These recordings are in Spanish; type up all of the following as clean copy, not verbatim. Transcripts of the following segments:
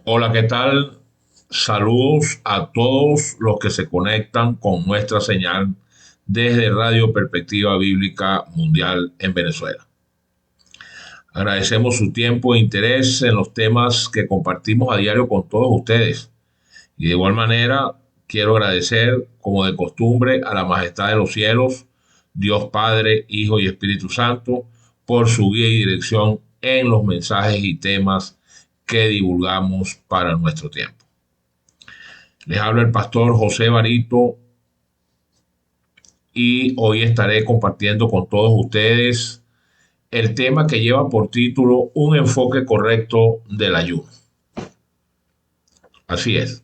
Hola, ¿qué tal? Saludos a todos los que se conectan con nuestra señal desde Radio Perspectiva Bíblica Mundial en Venezuela. Agradecemos su tiempo e interés en los temas que compartimos a diario con todos ustedes. Y de igual manera, quiero agradecer, como de costumbre, a la Majestad de los Cielos, Dios Padre, Hijo y Espíritu Santo, por su guía y dirección en los mensajes y temas que divulgamos para nuestro tiempo. Les habla el pastor José Barito y hoy estaré compartiendo con todos ustedes el tema que lleva por título Un enfoque correcto del ayuno. Así es.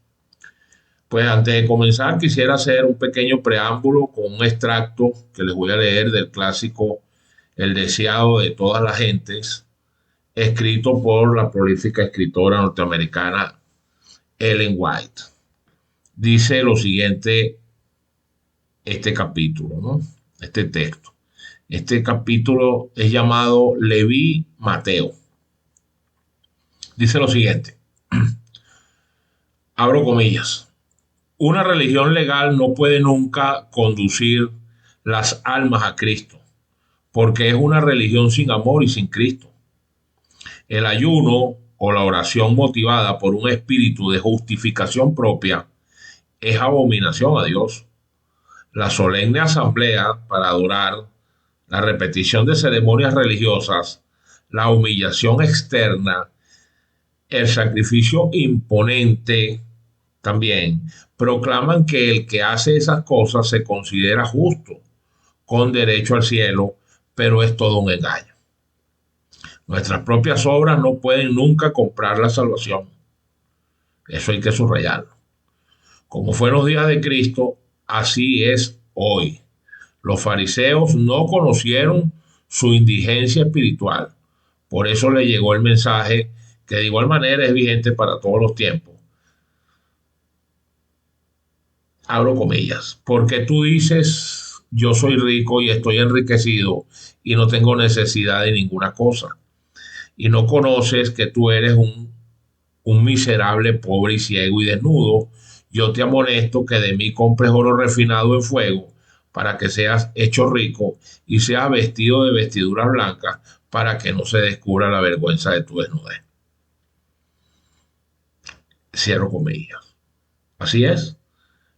Pues antes de comenzar quisiera hacer un pequeño preámbulo con un extracto que les voy a leer del clásico El deseado de todas las gentes, escrito por la prolífica escritora norteamericana Ellen White. Dice lo siguiente este capítulo, ¿no? Este texto. Este capítulo es llamado Leví Mateo. Dice lo siguiente, abro comillas, una religión legal no puede nunca conducir las almas a Cristo, porque es una religión sin amor y sin Cristo. El ayuno o la oración motivada por un espíritu de justificación propia es abominación a Dios. La solemne asamblea para adorar, la repetición de ceremonias religiosas, la humillación externa, el sacrificio imponente también proclaman que el que hace esas cosas se considera justo, con derecho al cielo, pero es todo un engaño. Nuestras propias obras no pueden nunca comprar la salvación. Eso hay que subrayarlo. Como fue en los días de Cristo, así es hoy. Los fariseos no conocieron su indigencia espiritual. Por eso le llegó el mensaje que de igual manera es vigente para todos los tiempos. Abro comillas. Porque tú dices, yo soy rico y estoy enriquecido y no tengo necesidad de ninguna cosa. Y no conoces que tú eres un miserable, pobre y ciego y desnudo. Yo te amonesto que de mí compres oro refinado en fuego para que seas hecho rico y seas vestido de vestiduras blancas para que no se descubra la vergüenza de tu desnudez. Cierro comillas. Así es.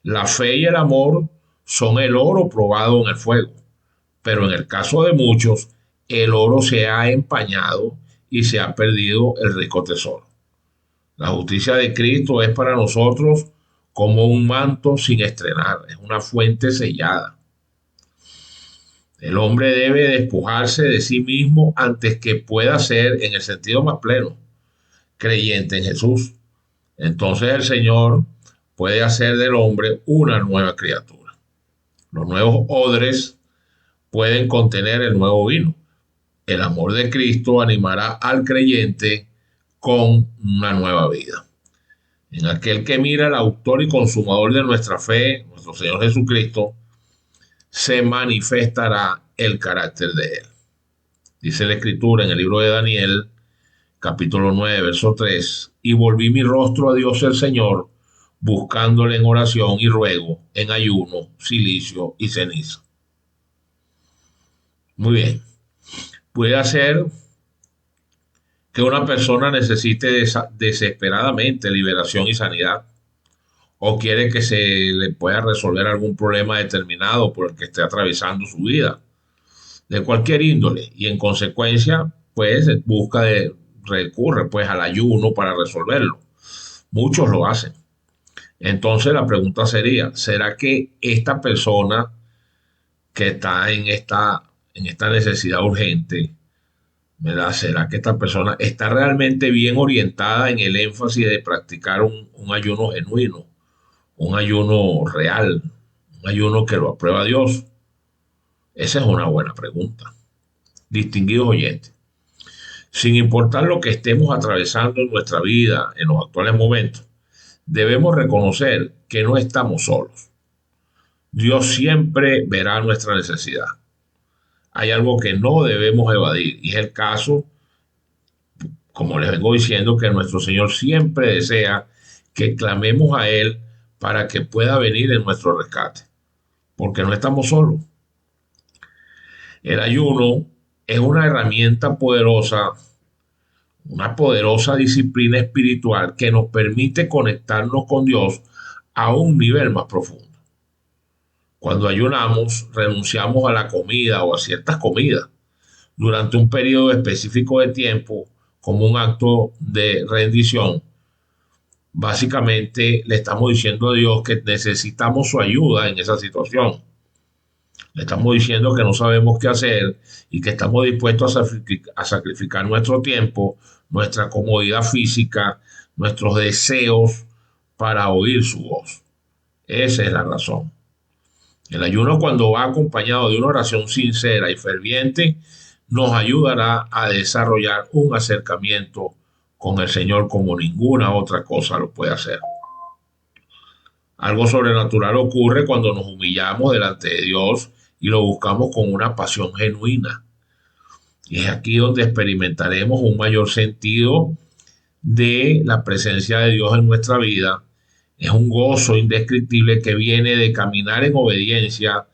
La fe y el amor son el oro probado en el fuego, pero en el caso de muchos, el oro se ha empañado y se ha perdido el rico tesoro. La justicia de Cristo es para nosotros como un manto sin estrenar, es una fuente sellada. El hombre debe despojarse de sí mismo antes que pueda ser, en el sentido más pleno, creyente en Jesús. Entonces el Señor puede hacer del hombre una nueva criatura. Los nuevos odres pueden contener el nuevo vino. El amor de Cristo animará al creyente con una nueva vida. En aquel que mira el autor y consumador de nuestra fe, nuestro Señor Jesucristo, se manifestará el carácter de él. Dice la Escritura en el libro de Daniel, capítulo 9, verso 3, y volví mi rostro a Dios el Señor, buscándole en oración y ruego, en ayuno, silicio y ceniza. Muy bien. Puede ser que una persona necesite desesperadamente liberación y sanidad, o quiere que se le pueda resolver algún problema determinado por el que esté atravesando su vida, de cualquier índole, y en consecuencia, pues recurre pues al ayuno para resolverlo. Muchos lo hacen. Entonces la pregunta sería, ¿será que esta persona que está en esta necesidad urgente, ¿verdad? ¿Será que esta persona está realmente bien orientada en el énfasis de practicar un ayuno genuino, un ayuno real, un ayuno que lo aprueba Dios? Esa es una buena pregunta. Distinguidos oyentes, sin importar lo que estemos atravesando en nuestra vida en los actuales momentos, debemos reconocer que no estamos solos. Dios siempre verá nuestra necesidad. Hay algo que no debemos evadir y es el caso Como les vengo diciendo, que nuestro Señor siempre desea que clamemos a Él para que pueda venir en nuestro rescate, porque no estamos solos. El ayuno es una herramienta poderosa, una poderosa disciplina espiritual que nos permite conectarnos con Dios a un nivel más profundo. Cuando ayunamos, renunciamos a la comida o a ciertas comidas durante un periodo específico de tiempo como un acto de rendición. Básicamente le estamos diciendo a Dios que necesitamos su ayuda en esa situación. Le estamos diciendo que no sabemos qué hacer y que estamos dispuestos a sacrificar nuestro tiempo, nuestra comodidad física, nuestros deseos para oír su voz. Esa es la razón. El ayuno, cuando va acompañado de una oración sincera y ferviente, nos ayudará a desarrollar un acercamiento con el Señor como ninguna otra cosa lo puede hacer. Algo sobrenatural ocurre cuando nos humillamos delante de Dios y lo buscamos con una pasión genuina. Y es aquí donde experimentaremos un mayor sentido de la presencia de Dios en nuestra vida. Es un gozo indescriptible que viene de caminar en obediencia,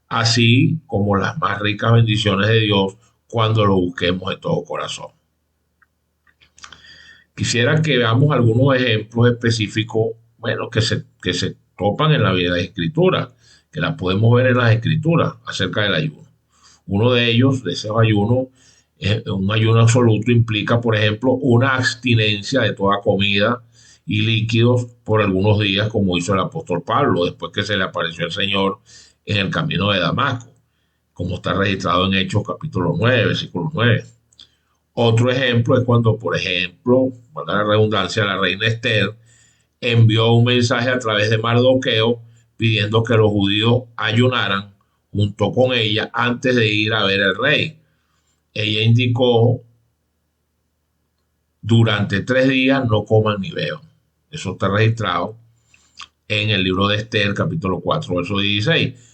así como las más ricas bendiciones de Dios cuando lo busquemos de todo corazón. Quisiera que veamos algunos ejemplos específicos, bueno, que se topan en la vida de Escritura, que las podemos ver en las Escrituras acerca del ayuno. Uno de ellos, de esos ayunos, un ayuno absoluto implica, por ejemplo, una abstinencia de toda comida y líquidos por algunos días, como hizo el apóstol Pablo después que se le apareció el Señor en el camino de Damasco, como está registrado en Hechos capítulo 9, versículo 9. Otro ejemplo es cuando, por ejemplo, valga la redundancia, la reina Esther envió un mensaje a través de Mardoqueo pidiendo que los judíos ayunaran junto con ella antes de ir a ver al rey. Ella indicó: durante 3 días no coman ni beban. Eso está registrado en el libro de Esther, capítulo 4, verso 16.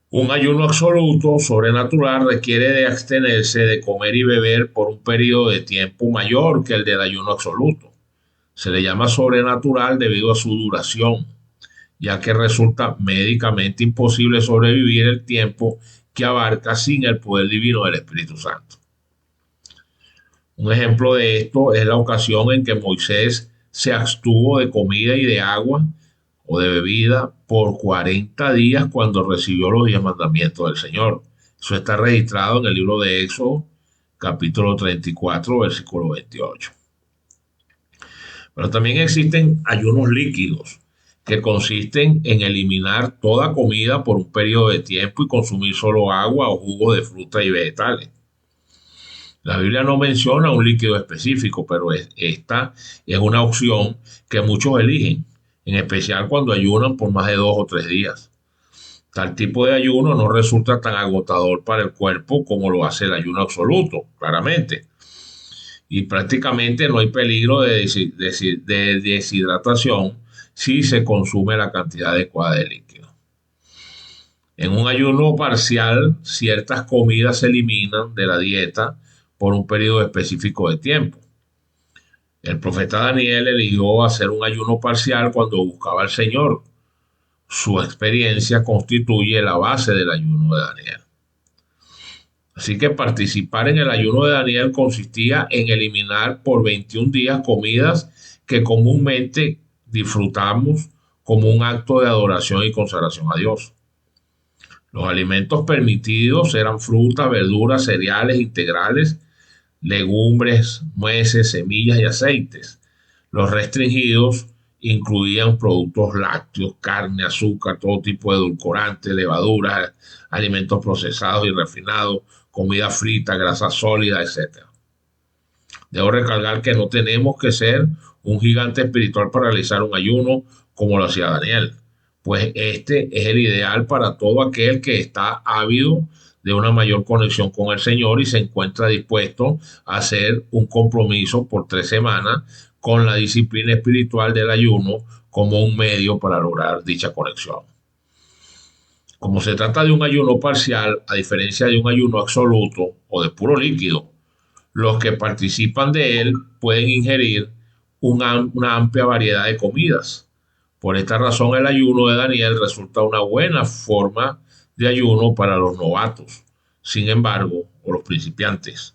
Un ayuno absoluto, sobrenatural, requiere de abstenerse de comer y beber por un periodo de tiempo mayor que el del ayuno absoluto. Se le llama sobrenatural debido a su duración, ya que resulta médicamente imposible sobrevivir el tiempo que abarca sin el poder divino del Espíritu Santo. Un ejemplo de esto es la ocasión en que Moisés se abstuvo de comida y de agua o de bebida por 40 días cuando recibió los 10 mandamientos del Señor. Eso está registrado en el libro de Éxodo, capítulo 34, versículo 28. Pero también existen ayunos líquidos, que consisten en eliminar toda comida por un periodo de tiempo y consumir solo agua o jugo de frutas y vegetales. La Biblia no menciona un líquido específico, pero esta es una opción que muchos eligen, en especial cuando ayunan por más de 2 o 3 días. Tal tipo de ayuno no resulta tan agotador para el cuerpo como lo hace el ayuno absoluto, claramente. Y prácticamente no hay peligro de deshidratación si se consume la cantidad adecuada de líquido. En un ayuno parcial, ciertas comidas se eliminan de la dieta por un periodo específico de tiempo. El profeta Daniel eligió hacer un ayuno parcial cuando buscaba al Señor. Su experiencia constituye la base del ayuno de Daniel. Así que participar en el ayuno de Daniel consistía en eliminar por 21 días comidas que comúnmente disfrutamos como un acto de adoración y consagración a Dios. Los alimentos permitidos eran frutas, verduras, cereales integrales, legumbres, nueces, semillas y aceites. Los restringidos incluían productos lácteos, carne, azúcar, todo tipo de edulcorantes, levaduras, alimentos procesados y refinados, comida frita, grasa sólida, etc. Debo recalcar que no tenemos que ser un gigante espiritual para realizar un ayuno como lo hacía Daniel, pues este es el ideal para todo aquel que está ávido de una mayor conexión con el Señor y se encuentra dispuesto a hacer un compromiso por 3 semanas con la disciplina espiritual del ayuno como un medio para lograr dicha conexión. Como se trata de un ayuno parcial, a diferencia de un ayuno absoluto o de puro líquido, Los que participan de él pueden ingerir una amplia variedad de comidas. Por esta razón, el ayuno de Daniel resulta una buena forma de ayuno para los novatos, sin embargo, o los principiantes.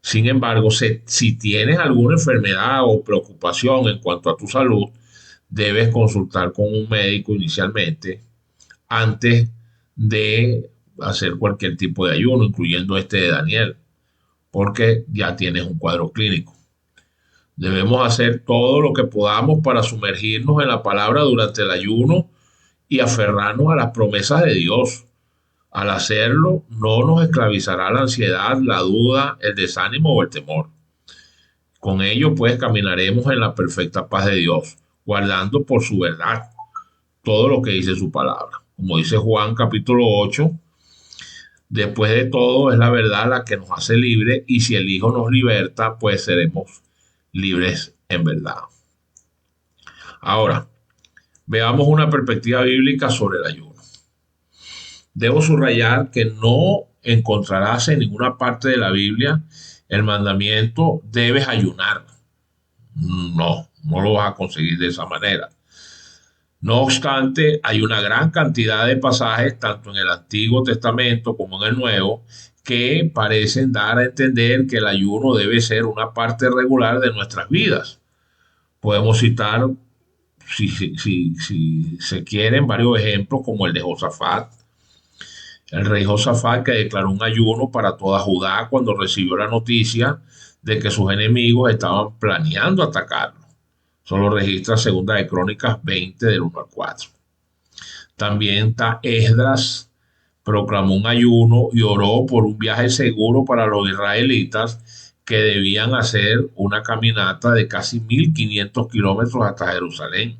Sin embargo, si tienes alguna enfermedad o preocupación en cuanto a tu salud, debes consultar con un médico inicialmente antes de hacer cualquier tipo de ayuno, incluyendo este de Daniel, porque ya tienes un cuadro clínico. Debemos hacer todo lo que podamos para sumergirnos en la palabra durante el ayuno y aferrarnos a las promesas de Dios. Al hacerlo, no nos esclavizará la ansiedad, la duda, el desánimo o el temor. Con ello, pues, caminaremos en la perfecta paz de Dios, guardando por su verdad todo lo que dice su palabra. Como dice Juan capítulo 8, después de todo es la verdad la que nos hace libres y si el Hijo nos liberta, pues seremos libres en verdad. Ahora, veamos una perspectiva bíblica sobre el ayuno. Debo subrayar que no encontrarás en ninguna parte de la Biblia el mandamiento debes ayunar. No lo vas a conseguir de esa manera. No obstante, hay una gran cantidad de pasajes, tanto en el Antiguo Testamento como en el Nuevo, que parecen dar a entender que el ayuno debe ser una parte regular de nuestras vidas. Podemos citar, si se quieren, varios ejemplos como el de Josafat, el rey Josafat, que declaró un ayuno para toda Judá cuando recibió la noticia de que sus enemigos estaban planeando atacarlo. Solo registra Segunda de Crónicas 20 del 1 al 4. También está Esdras, proclamó un ayuno y oró por un viaje seguro para los israelitas que debían hacer una caminata de casi 1500 kilómetros hasta Jerusalén.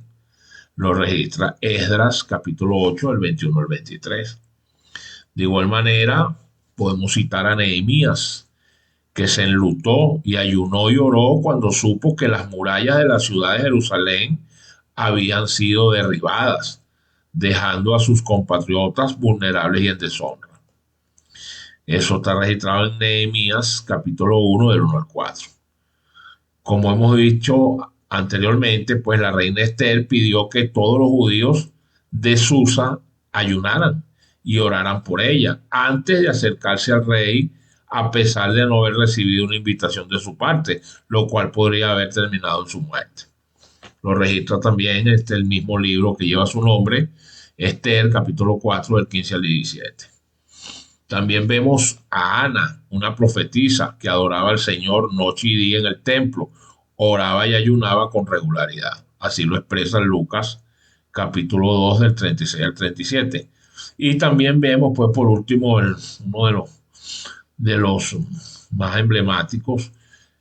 Lo registra Esdras capítulo 8, del 21 al 23. De igual manera, podemos citar a Nehemías, que se enlutó y ayunó y oró cuando supo que las murallas de la ciudad de Jerusalén habían sido derribadas, dejando a sus compatriotas vulnerables y en deshonra. Eso está registrado en Nehemías capítulo 1 del 1 al 4. Como hemos dicho anteriormente, pues la reina Esther pidió que todos los judíos de Susa ayunaran y oraran por ella antes de acercarse al rey, a pesar de no haber recibido una invitación de su parte, lo cual podría haber terminado en su muerte. Lo registra también el mismo libro que lleva su nombre, Esther, capítulo 4, del 15 al 17. También vemos a Ana, una profetisa que adoraba al Señor noche y día en el templo, oraba y ayunaba con regularidad. Así lo expresa Lucas, capítulo 2, del 36 al 37. Y también vemos, pues, por último, uno de los más emblemáticos,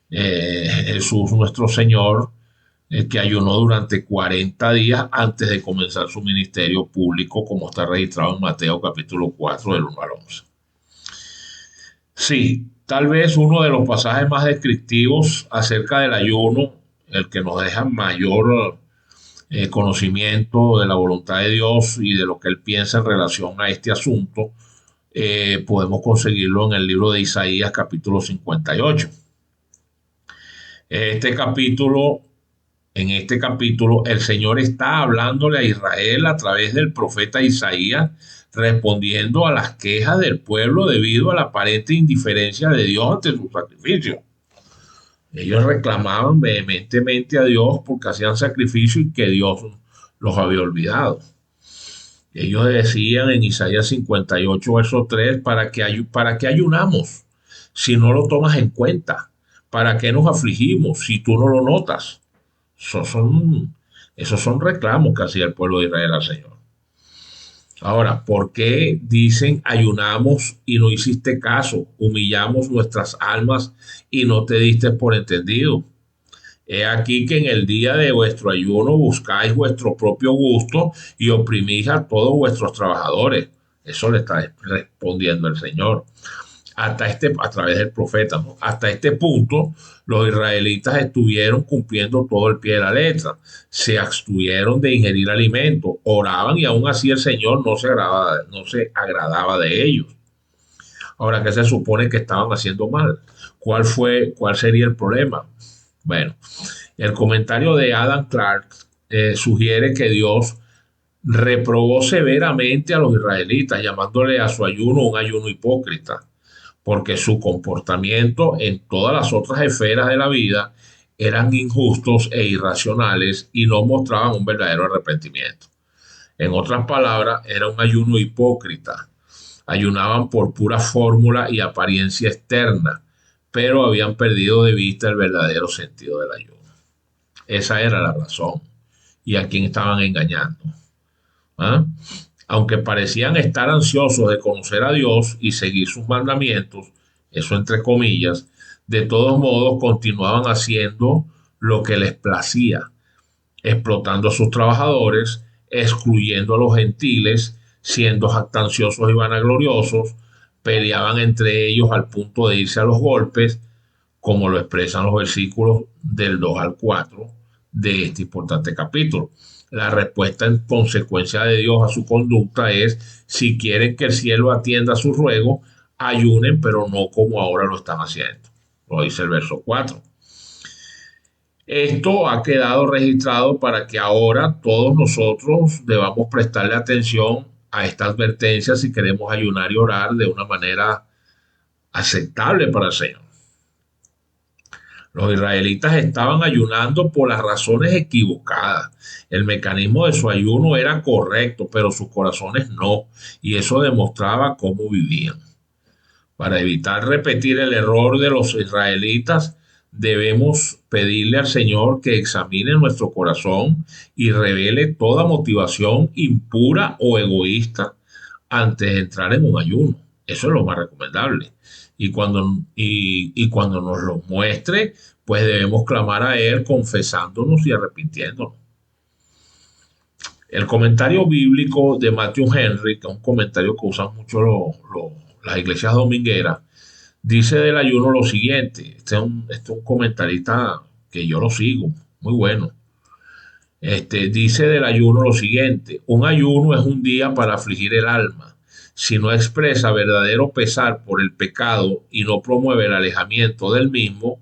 Jesús nuestro Señor, que ayunó durante 40 días antes de comenzar su ministerio público, como está registrado en Mateo capítulo 4, del 1 al 11. Sí, tal vez uno de los pasajes más descriptivos acerca del ayuno, el que nos deja mayor conocimiento de la voluntad de Dios y de lo que Él piensa en relación a este asunto, podemos conseguirlo en el libro de Isaías capítulo 58. Este capítulo, en este capítulo, el Señor está hablándole a Israel a través del profeta Isaías, respondiendo a las quejas del pueblo debido a la aparente indiferencia de Dios ante su sacrificio. Ellos reclamaban vehementemente a Dios porque hacían sacrificio y que Dios los había olvidado. Ellos decían en Isaías 58, verso 3, ¿para qué ayunamos si no lo tomas en cuenta? ¿Para qué nos afligimos si tú no lo notas? Esos son reclamos que hacía el pueblo de Israel al Señor. Ahora, ¿por qué dicen ayunamos y no hiciste caso? Humillamos nuestras almas y no te diste por entendido. He aquí que en el día de vuestro ayuno buscáis vuestro propio gusto y oprimís a todos vuestros trabajadores. Eso le está respondiendo el Señor. A través del profeta, ¿no? Hasta este punto, los israelitas estuvieron cumpliendo todo el pie de la letra. Se abstuvieron de ingerir alimentos, oraban y aún así el Señor no se agradaba de ellos. Ahora, ¿qué se supone que estaban haciendo mal? ¿Cuál sería el problema? Bueno, el comentario de Adam Clark sugiere que Dios reprobó severamente a los israelitas, llamándole a su ayuno un ayuno hipócrita, porque su comportamiento en todas las otras esferas de la vida eran injustos e irracionales y no mostraban un verdadero arrepentimiento. En otras palabras, era un ayuno hipócrita. Ayunaban por pura fórmula y apariencia externa, pero habían perdido de vista el verdadero sentido del ayuno. Esa era la razón. ¿Y a quién estaban engañando? ¿Ah? Aunque parecían estar ansiosos de conocer a Dios y seguir sus mandamientos, eso entre comillas, de todos modos continuaban haciendo lo que les placía, explotando a sus trabajadores, excluyendo a los gentiles, siendo jactanciosos y vanagloriosos, peleaban entre ellos al punto de irse a los golpes, como lo expresan los versículos del 2 al 4 de este importante capítulo. La respuesta en consecuencia de Dios a su conducta es: si quieren que el cielo atienda a su ruego, ayunen, pero no como ahora lo están haciendo. Lo dice el verso 4. Esto ha quedado registrado para que ahora todos nosotros debamos prestarle atención a esta advertencia si queremos ayunar y orar de una manera aceptable para el Señor. Los israelitas estaban ayunando por las razones equivocadas. El mecanismo de su ayuno era correcto, pero sus corazones no, y eso demostraba cómo vivían. Para evitar repetir el error de los israelitas, debemos pedirle al Señor que examine nuestro corazón y revele toda motivación impura o egoísta antes de entrar en un ayuno. Eso es lo más recomendable. Y cuando nos lo muestre, pues debemos clamar a Él confesándonos y arrepintiéndonos. El comentario bíblico de Matthew Henry, que es un comentario que usan mucho las iglesias domingueras, dice del ayuno lo siguiente. Este es un comentarista que yo lo sigo, muy bueno. Dice del ayuno lo siguiente: un ayuno es un día para afligir el alma. Si no expresa verdadero pesar por el pecado y no promueve el alejamiento del mismo,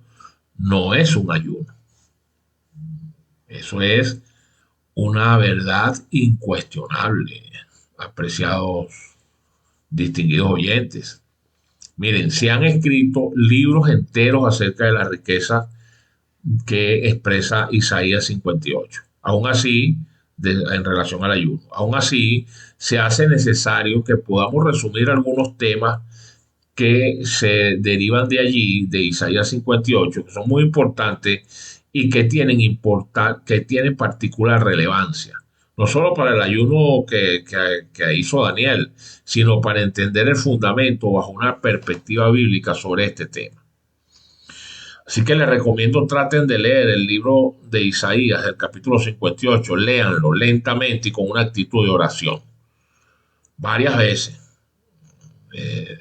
no es un ayuno. Eso es una verdad incuestionable, apreciados, distinguidos oyentes. Miren, se han escrito libros enteros acerca de la riqueza que expresa Isaías 58. Aún así, en relación al ayuno, aún así, se hace necesario que podamos resumir algunos temas que se derivan de allí, de Isaías 58, que son muy importantes y que tienen particular relevancia, no solo para el ayuno que hizo Daniel, sino para entender el fundamento bajo una perspectiva bíblica sobre este tema. Así que les recomiendo traten de leer el libro de Isaías, el capítulo 58, léanlo lentamente y con una actitud de oración, varias veces.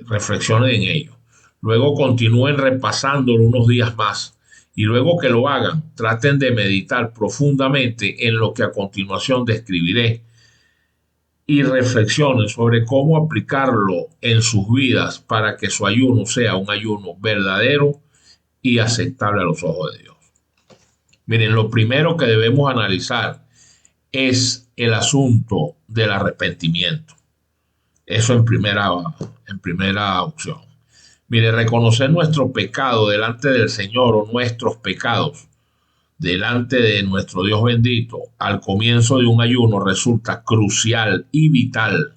Reflexionen en ello. Luego continúen repasándolo unos días más y luego que lo hagan, traten de meditar profundamente en lo que a continuación describiré y reflexionen sobre cómo aplicarlo en sus vidas para que su ayuno sea un ayuno verdadero y aceptable a los ojos de Dios. Miren, lo primero que debemos analizar es el asunto del arrepentimiento. Eso en primera opción. Mire, reconocer nuestro pecado delante del Señor o nuestros pecados delante de nuestro Dios bendito al comienzo de un ayuno resulta crucial y vital.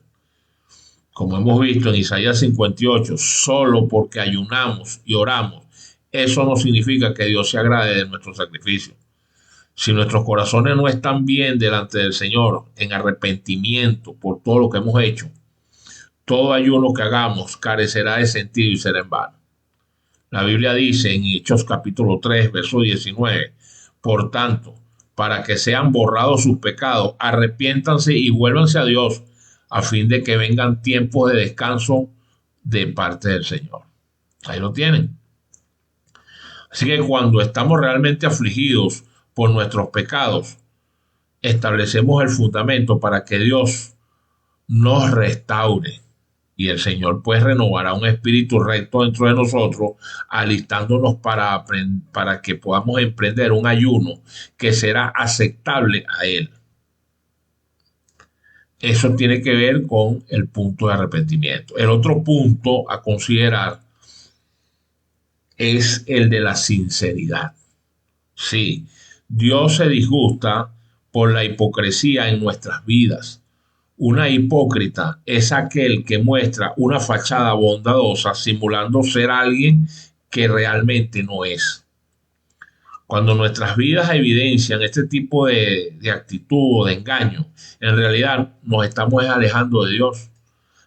Como hemos visto en Isaías 58, solo porque ayunamos y oramos, eso no significa que Dios se agrade de nuestro sacrificio. Si nuestros corazones no están bien delante del Señor en arrepentimiento por todo lo que hemos hecho, todo ayuno que hagamos carecerá de sentido y será en vano. La Biblia dice en Hechos capítulo 3, verso 19, por tanto, para que sean borrados sus pecados, arrepiéntanse y vuélvanse a Dios, a fin de que vengan tiempos de descanso de parte del Señor. Ahí lo tienen. Así que cuando estamos realmente afligidos por nuestros pecados, establecemos el fundamento para que Dios nos restaure Y el Señor pues renovará un espíritu recto dentro de nosotros, alistándonos para que podamos emprender un ayuno que será aceptable a Él. Eso tiene que ver con el punto de arrepentimiento. El otro punto a considerar es el de la sinceridad. Sí, Dios se disgusta por la hipocresía en nuestras vidas. Una hipócrita es aquel que muestra una fachada bondadosa simulando ser alguien que realmente no es. Cuando nuestras vidas evidencian este tipo de actitud o de engaño, en realidad nos estamos alejando de Dios.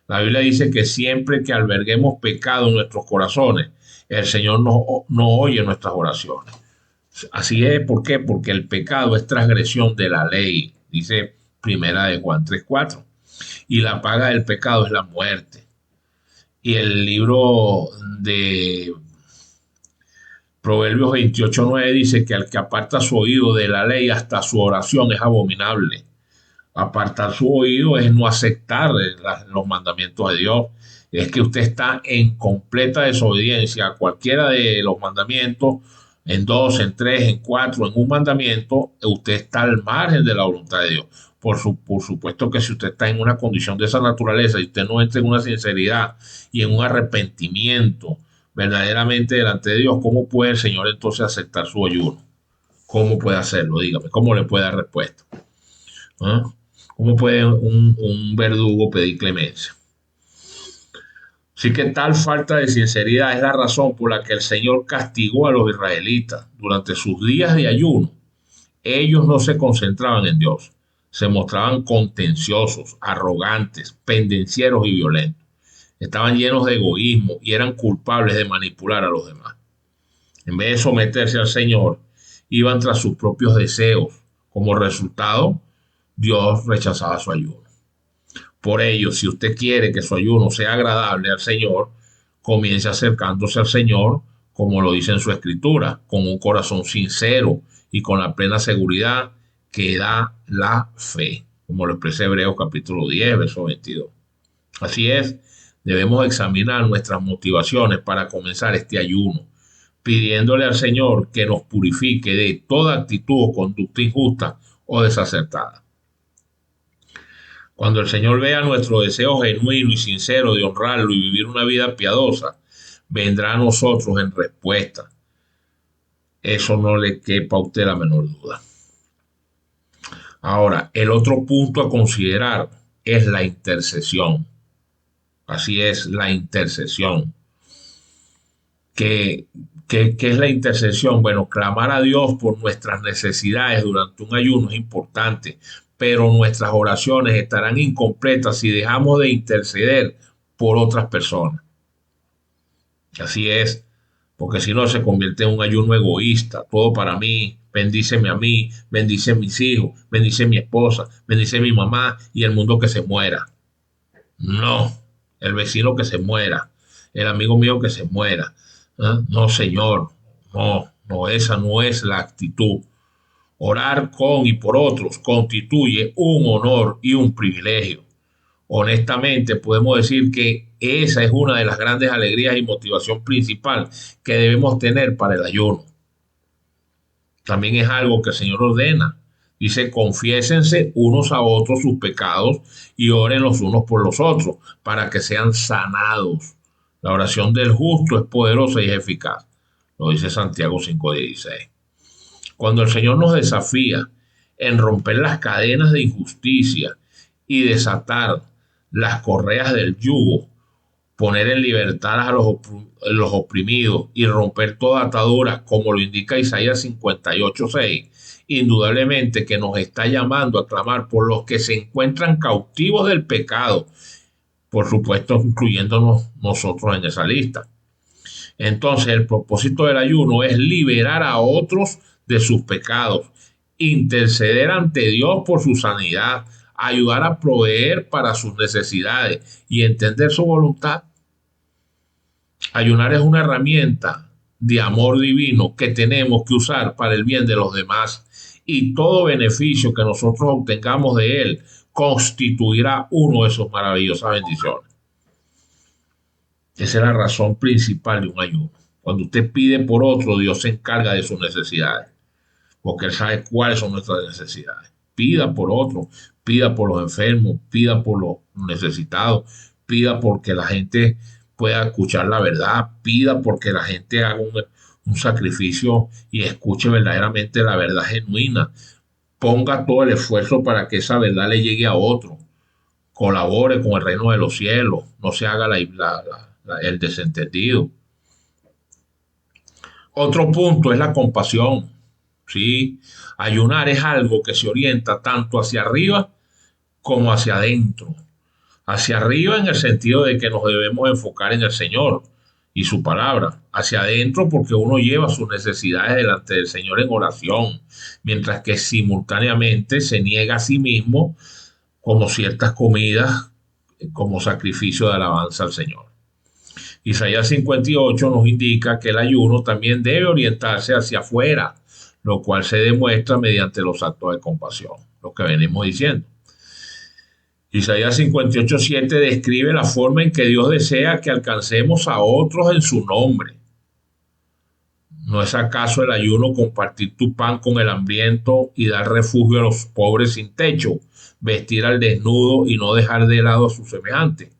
La Biblia dice que siempre que alberguemos pecado en nuestros corazones, el Señor no oye nuestras oraciones. Así es, ¿por qué? Porque el pecado es transgresión de la ley, dice Primera de Juan 3:4. Y la paga del pecado es la muerte. Y el libro de Proverbios 28:9 dice que al que aparta su oído de la ley, hasta su oración es abominable. Apartar su oído es no aceptar los mandamientos de Dios. Es que usted está en completa desobediencia a cualquiera de los mandamientos, en dos, en tres, en cuatro, en un mandamiento, usted está al margen de la voluntad de Dios. Por supuesto que si usted está en una condición de esa naturaleza y usted no entra en una sinceridad y en un arrepentimiento verdaderamente delante de Dios, ¿cómo puede el Señor entonces aceptar su ayuno? ¿Cómo puede hacerlo? Dígame, ¿cómo le puede dar respuesta? ¿Ah? ¿Cómo puede un verdugo pedir clemencia? Así que tal falta de sinceridad es la razón por la que el Señor castigó a los israelitas durante sus días de ayuno. Ellos no se concentraban en Dios, se mostraban contenciosos, arrogantes, pendencieros y violentos. Estaban llenos de egoísmo y eran culpables de manipular a los demás. En vez de someterse al Señor, iban tras sus propios deseos. Como resultado, Dios rechazaba su ayuno. Por ello, si usted quiere que su ayuno sea agradable al Señor, comience acercándose al Señor, como lo dice en su escritura, con un corazón sincero y con la plena seguridad que da la fe, como lo expresa Hebreos capítulo 10, verso 22. Así es, debemos examinar nuestras motivaciones para comenzar este ayuno, pidiéndole al Señor que nos purifique de toda actitud o conducta injusta o desacertada. Cuando el Señor vea nuestro deseo genuino y sincero de honrarlo y vivir una vida piadosa, vendrá a nosotros en respuesta. Eso no le quepa a usted la menor duda. Ahora, el otro punto a considerar es la intercesión. Así es, la intercesión. ¿Qué es la intercesión? Bueno, clamar a Dios por nuestras necesidades durante un ayuno es importante, pero nuestras oraciones estarán incompletas si dejamos de interceder por otras personas. Así es, porque si no se convierte en un ayuno egoísta, todo para mí, bendíceme a mí, bendice a mis hijos, bendice a mi esposa, bendice a mi mamá y el mundo que se muera. No, el vecino que se muera, el amigo mío que se muera. ¿Eh? No, Señor, no, esa no es la actitud. Orar con y por otros constituye un honor y un privilegio. Honestamente, podemos decir que esa es una de las grandes alegrías y motivación principal que debemos tener para el ayuno. También es algo que el Señor ordena. Dice, confiésense unos a otros sus pecados y oren los unos por los otros para que sean sanados. La oración del justo es poderosa y es eficaz. Lo dice Santiago 5:16. Cuando el Señor nos desafía en romper las cadenas de injusticia y desatar las correas del yugo, poner en libertad a los oprimidos y romper toda atadura, como lo indica Isaías 58:6, indudablemente que nos está llamando a clamar por los que se encuentran cautivos del pecado, por supuesto incluyéndonos nosotros en esa lista. Entonces el propósito del ayuno es liberar a otros de sus pecados, interceder ante Dios por su sanidad, ayudar a proveer para sus necesidades y entender su voluntad. Ayunar es una herramienta de amor divino que tenemos que usar para el bien de los demás, y todo beneficio que nosotros obtengamos de él constituirá uno de sus maravillosas bendiciones. Esa es la razón principal de un ayuno. Cuando usted pide por otro, Dios se encarga de sus necesidades, porque Él sabe cuáles son nuestras necesidades. Pida por otro, pida por los enfermos, pida por los necesitados, pida porque la gente pueda escuchar la verdad, pida porque la gente haga un sacrificio y escuche verdaderamente la verdad genuina. Ponga todo el esfuerzo para que esa verdad le llegue a otro. Colabore con el reino de los cielos. No se haga el desentendido. Otro punto es la compasión. ¿Sí? Ayunar es algo que se orienta tanto hacia arriba como hacia adentro. Hacia arriba en el sentido de que nos debemos enfocar en el Señor y su palabra. Hacia adentro porque uno lleva sus necesidades delante del Señor en oración, mientras que simultáneamente se niega a sí mismo como ciertas comidas como sacrificio de alabanza al Señor. Isaías 58 nos indica que el ayuno también debe orientarse hacia afuera, lo cual se demuestra mediante los actos de compasión, lo que venimos diciendo. Isaías 58:7 describe la forma en que Dios desea que alcancemos a otros en su nombre. ¿No es acaso el ayuno compartir tu pan con el hambriento y dar refugio a los pobres sin techo, vestir al desnudo y no dejar de lado a su semejante,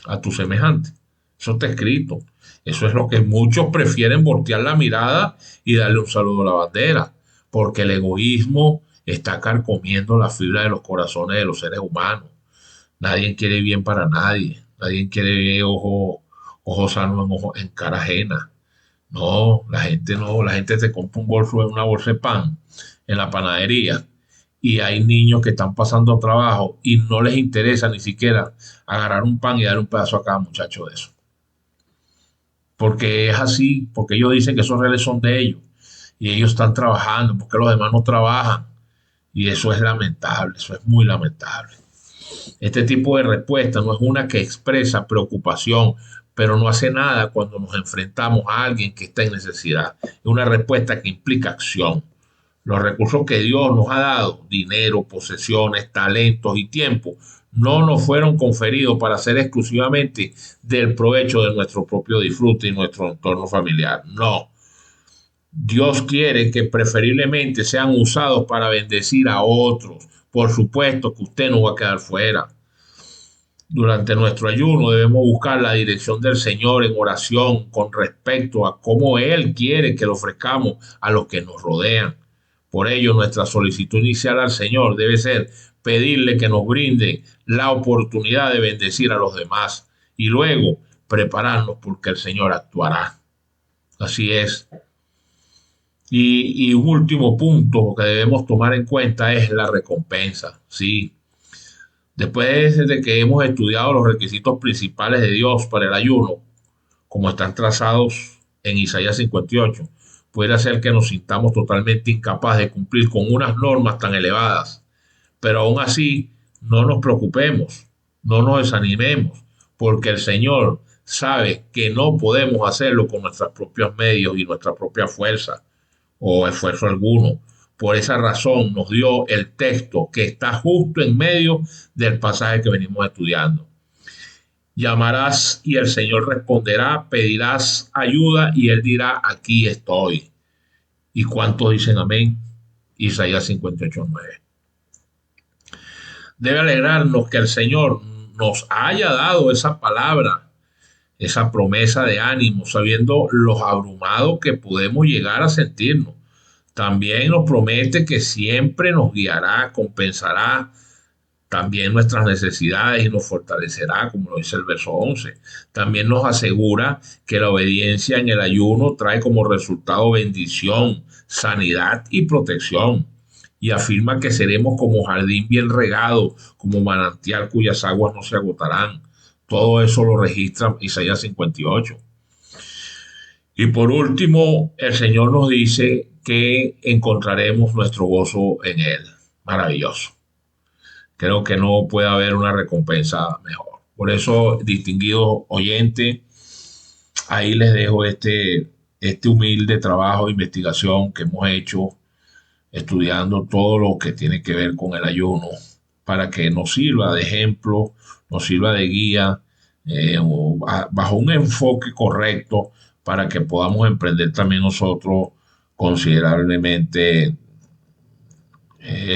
a tu semejante? Eso está escrito. Eso es lo que muchos prefieren voltear la mirada y darle un saludo a la bandera, porque el egoísmo está carcomiendo la fibra de los corazones de los seres humanos. Nadie quiere bien para nadie. Nadie quiere ojo sano en cara ajena. No, la gente te compra una bolsa de pan en la panadería y hay niños que están pasando trabajo y no les interesa ni siquiera agarrar un pan y dar un pedazo a cada muchacho de eso. Porque es así, porque ellos dicen que esos reales son de ellos y ellos están trabajando, porque los demás no trabajan. Y eso es lamentable, eso es muy lamentable. Este tipo de respuesta no es una que expresa preocupación, pero no hace nada cuando nos enfrentamos a alguien que está en necesidad. Es una respuesta que implica acción. Los recursos que Dios nos ha dado, dinero, posesiones, talentos y tiempo, no nos fueron conferidos para ser exclusivamente del provecho de nuestro propio disfrute y nuestro entorno familiar. No. Dios quiere que preferiblemente sean usados para bendecir a otros. Por supuesto que usted no va a quedar fuera. Durante nuestro ayuno debemos buscar la dirección del Señor en oración con respecto a cómo Él quiere que lo ofrezcamos a los que nos rodean. Por ello, nuestra solicitud inicial al Señor debe ser pedirle que nos brinde la oportunidad de bendecir a los demás y luego prepararnos porque el Señor actuará. Así es. Y un último punto que debemos tomar en cuenta es la recompensa. Sí, después de que hemos estudiado los requisitos principales de Dios para el ayuno, como están trazados en Isaías 58, puede ser que nos sintamos totalmente incapaces de cumplir con unas normas tan elevadas. Pero aún así, no nos preocupemos, no nos desanimemos, porque el Señor sabe que no podemos hacerlo con nuestros propios medios y nuestra propia fuerza o esfuerzo alguno. Por esa razón nos dio el texto que está justo en medio del pasaje que venimos estudiando. Llamarás y el Señor responderá, pedirás ayuda y Él dirá, aquí estoy. ¿Y cuántos dicen amén? Isaías 58:9. Debe alegrarnos que el Señor nos haya dado esa palabra, esa promesa de ánimo, sabiendo los abrumados que podemos llegar a sentirnos. También nos promete que siempre nos guiará, compensará también nuestras necesidades y nos fortalecerá, como lo dice el verso 11. También nos asegura que la obediencia en el ayuno trae como resultado bendición, sanidad y protección. Y afirma que seremos como jardín bien regado, como manantial cuyas aguas no se agotarán. Todo eso lo registra Isaías 58. Y por último, el Señor nos dice que encontraremos nuestro gozo en Él. Maravilloso. Creo que no puede haber una recompensa mejor. Por eso, distinguidos oyentes, ahí les dejo este humilde trabajo de investigación que hemos hecho estudiando todo lo que tiene que ver con el ayuno, para que nos sirva de ejemplo, nos sirva de guía bajo un enfoque correcto para que podamos emprender también nosotros considerablemente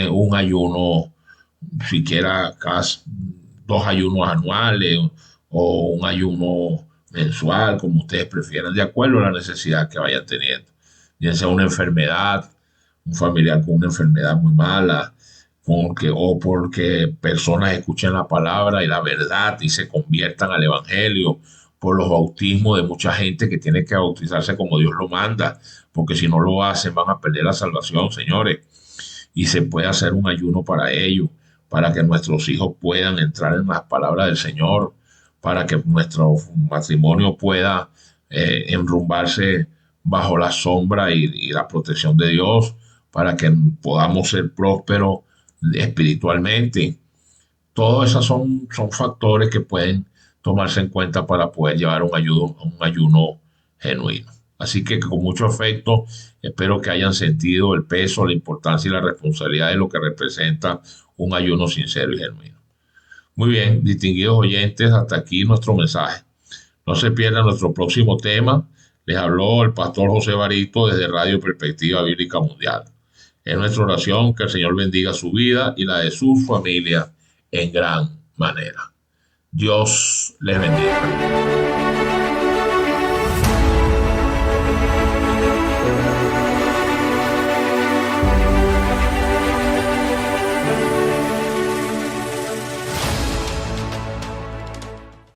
un ayuno, siquiera casi 2 ayunos anuales o un ayuno mensual, como ustedes prefieran, de acuerdo a la necesidad que vayan teniendo. Bien sea una enfermedad, un familiar con una enfermedad muy mala, o porque personas escuchen la palabra y la verdad y se conviertan al Evangelio, por los bautismos de mucha gente que tiene que bautizarse como Dios lo manda, porque si no lo hacen van a perder la salvación, señores, y se puede hacer un ayuno para ello, para que nuestros hijos puedan entrar en las palabras del Señor, para que nuestro matrimonio pueda enrumbarse bajo la sombra y la protección de Dios, para que podamos ser prósperos espiritualmente. Todos esos son factores que pueden tomarse en cuenta para poder llevar un ayuno genuino. Así que con mucho afecto, espero que hayan sentido el peso, la importancia y la responsabilidad de lo que representa un ayuno sincero y genuino. Muy bien, distinguidos oyentes, hasta aquí nuestro mensaje. No se pierdan nuestro próximo tema. Les habló el pastor José Barito desde Radio Perspectiva Bíblica Mundial. Es nuestra oración que el Señor bendiga su vida y la de su familia en gran manera. Dios les bendiga.